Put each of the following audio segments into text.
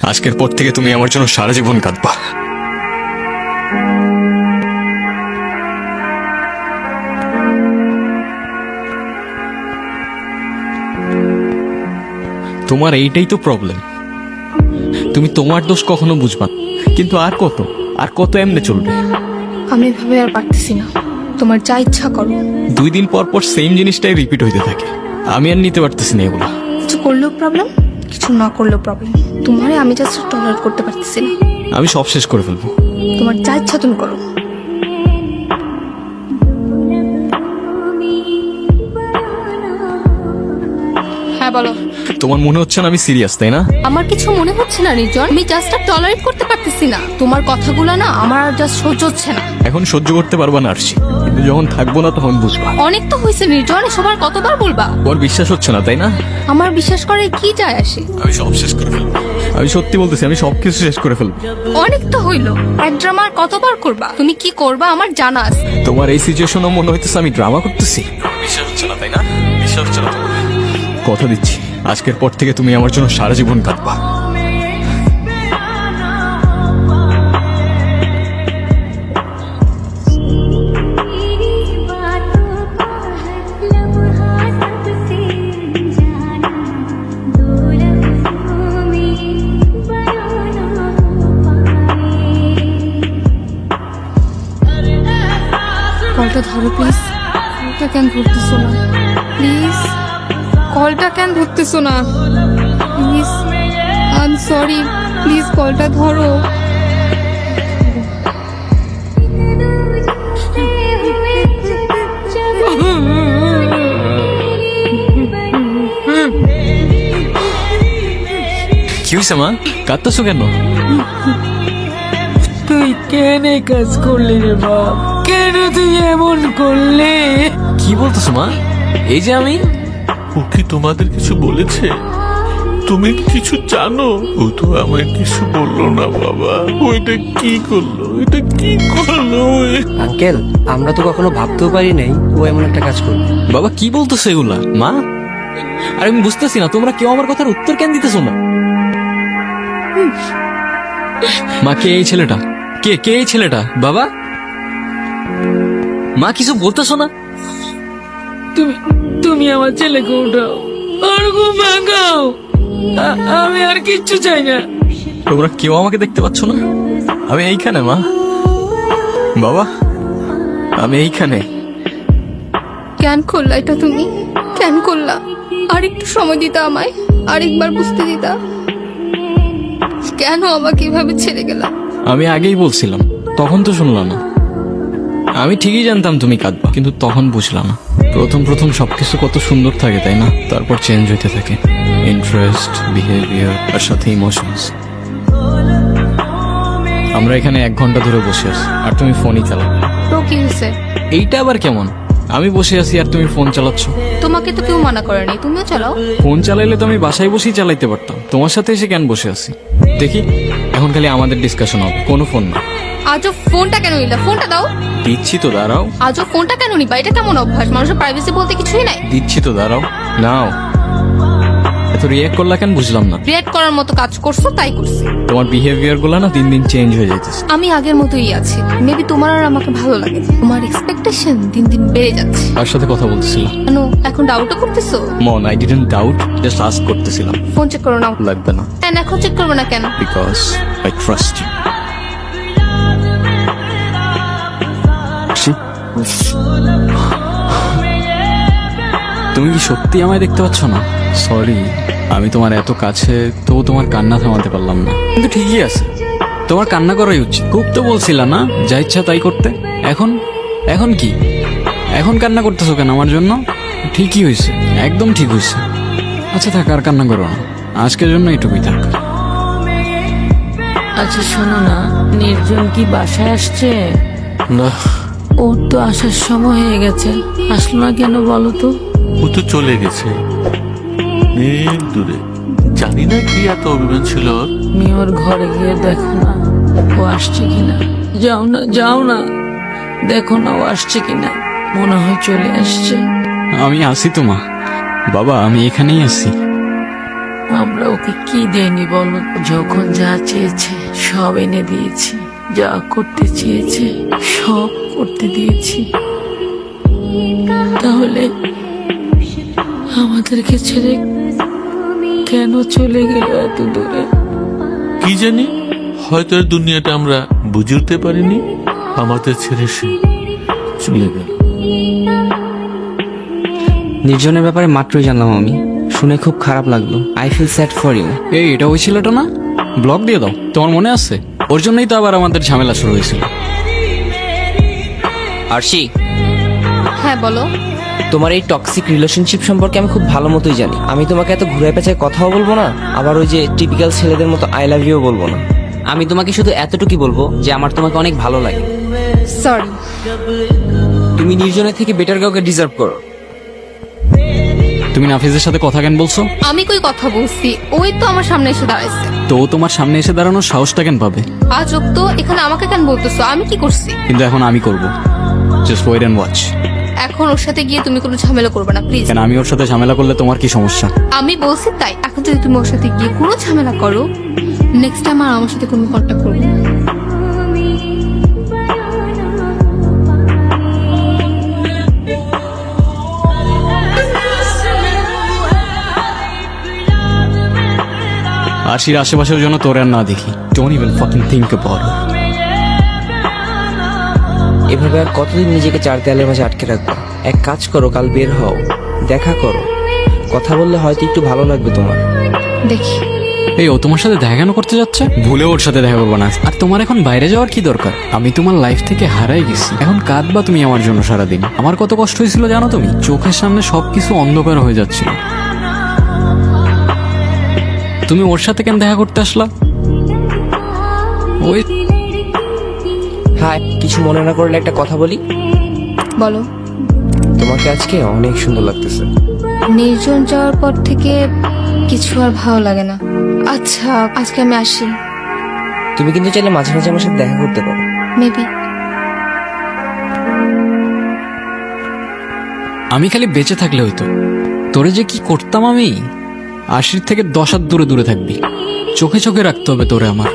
আজকের পর থেকে তুমি আমার জন্য সারা জীবন কাঁদবা। তোমার এইটাই তো প্রবলেম, তুমি তোমার দোষ কখনো বুঝবা না। কিন্তু আর কত এমনি চলবে? আমি এভাবে আর পারতেছি না, তোমার যা ইচ্ছা করো। 2 দিন পর পর সেম জিনিসটাই রিপিট হইতে থাকে, আমি আর নিতে পারতেছি না এগুলো। কিছু করলেও প্রবলেম, কিছু না করলেও প্রবলেম। তোমারে আমি জাস্ট টলারেট করতে পারতেছি না। আমি সব শেষ করে ফেলবো। তোমার যা ইচ্ছা তুমি করো। হ্যাঁ বলো। তোমার মনে হচ্ছে না আমি সিরিয়াস, তাই না? আমার কিছু মনে হচ্ছে না নির্জন, আমি জাস্ট আর টলারেট করতে পারতেছি না। তোমার কথাগুলো না আমার আর জাস্ট সহ্য হচ্ছে না। এখন সহ্য করতে পারবা না আরশি, কিন্তু যখন থাকবো না তখন বুঝবা। অনেক তো হয়েছে নির্জন, সবার কতবার বলবা? তোমার বিশ্বাস হচ্ছে না, তাই না? আমার বিশ্বাস করে কি যায় আসে? আমি সব শেষ করে ফেলবো। আমি সত্যি বলতেছি, আমি সবকিছু শেষ করে ফেলবো। অনেক তো হইলো, এক ড্রামা আর কতবার করবা? তুমি কি করবা আমার জানা আছে। তোমার এই সিচুয়েশনও মনে হইতেছে আমি ড্রামা করতেছি। বিশ্বাস হচ্ছে না, তাই না? বিশ্বাস হচ্ছে না তোমার? কথা দিচ্ছি, আজকের পর থেকে তুমি আমার জন্য সারা জীবন কাঁদবা। কলটা ধরো প্লিজ। কলটা কেন ধরতেছো না প্লিজ? কলটা কেন ধরতেছো না please? I am sorry, please কলটা ধরো। কি হয়েছে মা, কাঁদতেছো কেন? তুই কেন এই কাজ করলি রে বাপ? কেন তুই এমন করলি? কি বলতেছো মা? এই যে আমি। ও কি তোমাদের কিছু বলেছে? তুমি কিছু জানো? ও তো আমায় কিছু বললো না বাবা। ও এটা কি করলো? এটা কি করলো? আঙ্কেল, আমরা তো কখনো ভাবতেও পারি নাই ও এমন একটা কাজ করবে। বাবা কি বলতেছো এগুলা মা? আর আমি বুঝতেছি না, তোমরা কেউ আমার কথার উত্তর কেন দিতেছো না? মা, কে এই ছেলেটা? কে এই ছেলেটা? বাবা, মা কিছু বলতেছো না? তুমি আমার ছেলেকে উঠাও, আর ঘুম ভাঙাও। আমি আর কিচ্ছু চাই না। তোমরা কেউ আমাকে দেখতে পাচ্ছ না? আমি এইখানে মা, বাবা, আমি এইখানে। কেন করলা এটা তুমি? কেন করলা? আর একটু সময় দিতা আমায়, আরেকবার বুঝতে দিতা। কেন আমাকে এভাবে ছেড়ে গেলা? আমি আগেই বলছিলাম, তখন তো শুনলা না। আমি ঠিকই জানতাম তুমি কাঁদবা, কিন্তু তখন বুঝলাম না। প্রথম সবকিছু কত সুন্দর থাকে, তাই না? তারপর চেঞ্জ হইতে থাকে, ইন্টারেস্ট, বিহেভিয়ার আর সাথে ইমোশনস। আমরা এখানে 1 ঘন্টা ধরে বসে আছি আর তুমি ফোনই চালাও। তো কি হয়েছে? এইটা আবার কেমন? আমি বসে আছি আর তুমি ফোন চালাচ্ছ। তোমাকে তো কেউ মানা করেনি, তুমিও চালাও। ফোন চালাইলে তো আমি বাসায় বসেই চালাইতে পারতাম, তোমার সাথে এসে কেন বসে আছি? দেখি, এখন খালি আমাদের ডিসকাশন হবে, কোনো ফোন না। আজও ফোনটা কেন নিলা? ফোনটা দাও। দিচ্ছি তো, দাঁড়াও। আজও ফোনটা কেন নিবা? এটা কেমন অভ্যাস? মানুষের প্রাইভেসি বলতে কিছুই নাই। দিচ্ছি তো, দাঁড়াও। নাও। এত রিয়াক্ট করলা কেন বুঝলাম না। রিয়েক্ট করার মতো কাজ করছো তাই করছি। তোমার বিহেভিয়ার গুলো না দিন দিন চেঞ্জ হয়ে যাইতেছে। আমি আগের মতোই আছি, মেবি তোমার আর আমাকে ভালো লাগে। তোমার এক্সপেকটেশন দিন দিন বেড়ে যাচ্ছে। তার সাথে কথা বলতেছিলাম। কেন এখন ডাউটও করতেছো? মন, I didn't doubt, just ask করতেছিলাম। ফোন চেক করো নাও। লাগবে না, কেন এখন চেক করবে না কেন? Because I trust you. তুমি কি সত্যি আমায় দেখতে পাচ্ছ না? সরি, আমি তোমার এত কাছে, তবু তোমার কান্না থামাতে পারলাম না। কিন্তু ঠিকই আছে, তোমার কান্না করাই উচিত। খুব তো বলছিলা না যা ইচ্ছা তাই করতে। এখন কি? এখন কান্না করতেছো কেন আমার জন্য? ঠিকই হয়েছে, একদম ঠিক হয়েছে। আচ্ছা থাক, আর কান্না করো না, আজকের জন্য এটুকুই থাক। আচ্ছা শোনো না, নির্জন কি বাসায় আসছে? না, ওর তো আসার সময় হয়ে গেছে, আসলো না কেন বলো তো? ও তো চলে গেছে অনেক দূরে। জানি না কি এত অভিমান ছিল ওর। তুমি ওর ঘরে গিয়ে দেখো না ও আসছে কিনা। যাও না, দেখো না ও আসছে কিনা। মনে হয় চলে আসছে। আমি আসি তো মা। বাবা, আমি এখানেই আছি। আমরা ওকে কি দেয়নি বলো? যখন যা চেয়েছে সব এনে দিয়েছি, যা করতে চেয়েছে সব করতে দিয়েছি। তাহলে আমাদেরকে ছেড়ে কেন চলে গেল এত দূরে? কি জানি, হয়তো এর দুনিয়াটা আমরা বুঝে উঠতে পারিনি। আমাদের ছেড়ে সে চলে গেল। নির্জনের ব্যাপারে মাত্রই জানলাম আমি, শুনে খুব খারাপ লাগলো। I feel sad for you. এই এটা ওই ছেলেটা না? ব্লক দিয়ে দাও, তোমার মনে আছে? ওর জন্যই তো আবার আমাদের ঝামেলা শুরু হয়েছিল। আরশি, হ্যাঁ বলো। তোমার এই টক্সিক রিলেশনশিপ সম্পর্কে আমি খুব ভালো মতোই জানি। আমি তোমাকে এত ঘুরে পেঁচায় কথাও বলবো না, আবার ওই যে টিপিক্যাল ছেলেদের মতো আই লাভ ইউ বলবো না। আমি তোমাকে শুধু এতটুকুই বলবো যে আমার তোমাকে অনেক ভালো লাগে। সরি। তুমি নির্জনের থেকে বেটার কাউকে ডিজার্ভ করো। তুমি নাফিজের সাথে কথা কেন বলছো? আমি কই কথা বলছি, ওই তো আমার সামনে এসে দাঁড়াইছে। তো ও তোমার সামনে এসে দাঁড়ানোর সাহসটা কেন পাবে? আজব তো, এখানে আমাকে কেন বলতেছো? আমি কি করছি? কিন্তু এখন আমি করব। Just wait and watch. এখন ওর সাথে গিয়ে তুমি কোনো ঝামেলা করবে না প্লিজ। কেন, আমি ওর সাথে ঝামেলা করলে তোমার কি সমস্যা? আমি বলছি তাই। এখন যদি তুমি ওর সাথে গিয়ে কোনো ঝামেলা করো, নেক্সট টাইম আর আমার সাথে কোনো কন্ট্যাক্ট করবে না। আশির আশেপাশের জন্য তোর আর না দেখি। Don't even fucking think about it. এভাবে আর কতদিন নিজেকে চার দেয়ালের মাঝে আটকে রাখবো? এক কাজ করো, কাল বের হও, দেখা করো, কথা বললে হয়তো একটু ভালো লাগবে তোমার। দেখি। এই ও তোমার সাথে দেখা কেন করতে যাচ্ছে? ভুলে ওর সাথে দেখা করবো না। আর তোমার এখন বাইরে যাওয়ার কি দরকার? আমি তোমার লাইফ থেকে হারাই গেছি, এখন কাঁদবা তুমি আমার জন্য সারাদিন। আমার কত কষ্ট হয়েছিল জানো তুমি? চোখের সামনে সবকিছু অন্ধকার হয়ে যাচ্ছিল। তুমি ওর সাথে কেন দেখা করতে আসলা? ওই হ্যাঁ, কিছু মনে না করলে একটা কথা বলি। বলো। তোমাকে আজকে অনেক সুন্দর লাগতেছে। নির্জন যাওয়ার পর থেকে কিছু আর ভালো লাগে না। আচ্ছা, আজকে আমি আসি। তুমি কিন্তু চাইলে মাঝে মাঝে আমার সাথে দেখা করতে পারো। মেবি। আমি খালি বেঁচে থাকলে হইতো। তোরে যে কি করতাম আমি! আশির থেকে 10 হাত দূরে দূরে থাকবি। চোখে চোখে রাখতে হবে তোরে আমার।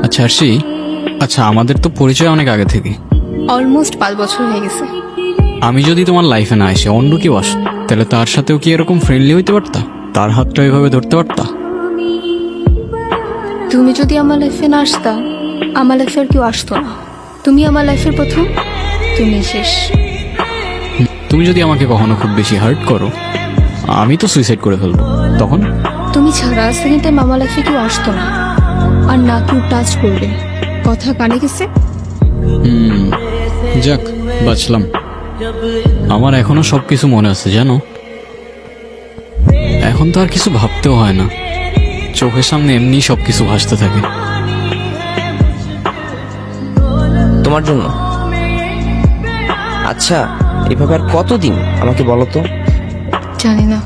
আচ্ছা আরশি, আচ্ছা আমাদের তো পরিচয় অনেক আগে থেকে। অলমোস্ট 5 বছর হয়ে গেছে। আমি যদি তোমার লাইফে না এসে অন্য কেউ আসতো, তাহলে তার সাথেও কি এরকম ফ্রেন্ডলি হইতে পারতা? তার হাতটা এভাবে ধরতে পারতা? তুমি যদি আমার লাইফে না আসতা, আমার লাইফে আর কেউ আসতো না। তুমি আমার লাইফের প্রথম, তুমি শেষ। তুমি যদি আমাকে কখনো খুব বেশি হার্ট করো, আমি তো সুইসাইড করে ফেলবো। তখন তুমি ছাড়া সেকেন্ড টাইম আমার লাইফে কেউ আসতো না, আর না কেউ টাচ করবে। কথা কানে গেছে? যাক, বাঁচলাম। আমার এখনো সবকিছু মনে আছে জানো। এখন তো আর কিছু ভাবতেও হয় না, চোখের সামনে এমনি সবকিছু ভাসতে থাকে। তোমার জন্য। আচ্ছা, এভাবে আর কতদিন আমাকে বলো তো? জানি না।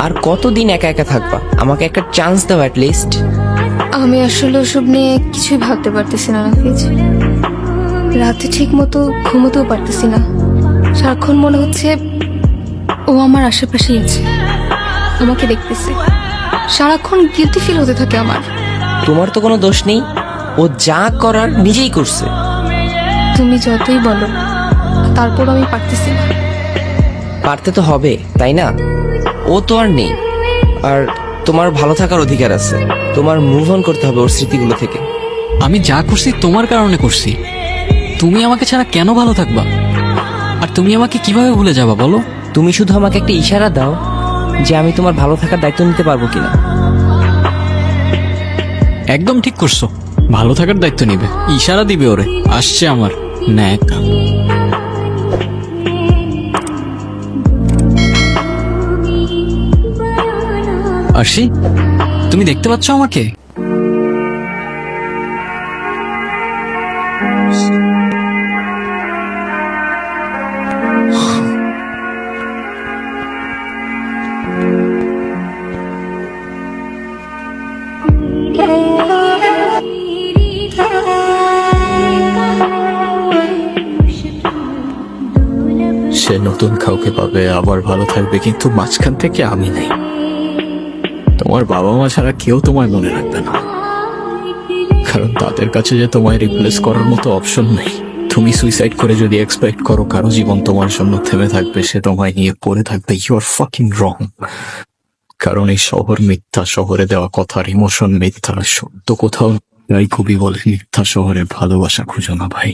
আর কতদিন একা একা থাকবা? আমাকে একটা চান্স দাও অ্যাট লিস্ট। আমি আসলে ওসব নিয়ে কিছুই ভাবতে পারতেছি না নাফিজ। রাতে ঠিক মতো ঘুমোতেও পারতেছি না। সারাক্ষণ মনে হচ্ছে ও আমার আশেপাশেই আছে, আমাকে দেখতেছে। সারাক্ষণ গিলটি ফিল হতে থাকে আমার। তোমার তো কোনো দোষ নেই, ও যা করার নিজেই করছে। তুমি যতই বলো, তারপর আমি পারতেছি না। পারতে তো হবে, তাই না? ও তো আর নেই, আর তোমার ভালো থাকার অধিকার আছে। তোমার মুভ অন করতে হবে ওর স্মৃতিগুলো থেকে। আমি যা করছি তোমার কারণে করছি। তুমি আমাকে ছাড়া কেন ভালো থাকবা? আর তুমি আমাকে কিভাবে ভুলে যাবা বলো? তুমি শুধু আমাকে একটা ইশারা দাও যে আমি তোমার ভালো থাকার দায়িত্ব নিতে পারবো কিনা। একদম ঠিক করছো, ভালো থাকার দায়িত্ব নিবে। ইশারা দিবে ওরে, আসছে আমার ন্যাক। আরশি, তুমি দেখতে পাচ্ছ আমাকে? সে নতুন কাউকে পাবে, আবার ভালো থাকবে, কিন্তু মাঝখান থেকে আমি নেই। তোমার বাবা মা ছাড়া কেউ তোমায় মনে রাখবে না, কারণ তাদের কাছে যে তোমায় রিপ্লেস করার মতো অপশন নেই। তুমি সুইসাইড করে যদি এক্সপেক্ট করো কারো জীবন তোমার জন্য থেমে থাকবে, সে তোমায় নিয়ে পড়ে থাকবে, ইউ আর ফাকিং রং। কারণ এই শহর মিথ্যা, শহরে দেওয়া কথার ইমোশন মিথ্যা, সত্য কোথাও তাই কবি বলে মিথ্যা শহরে ভালোবাসা খুঁজো না ভাই।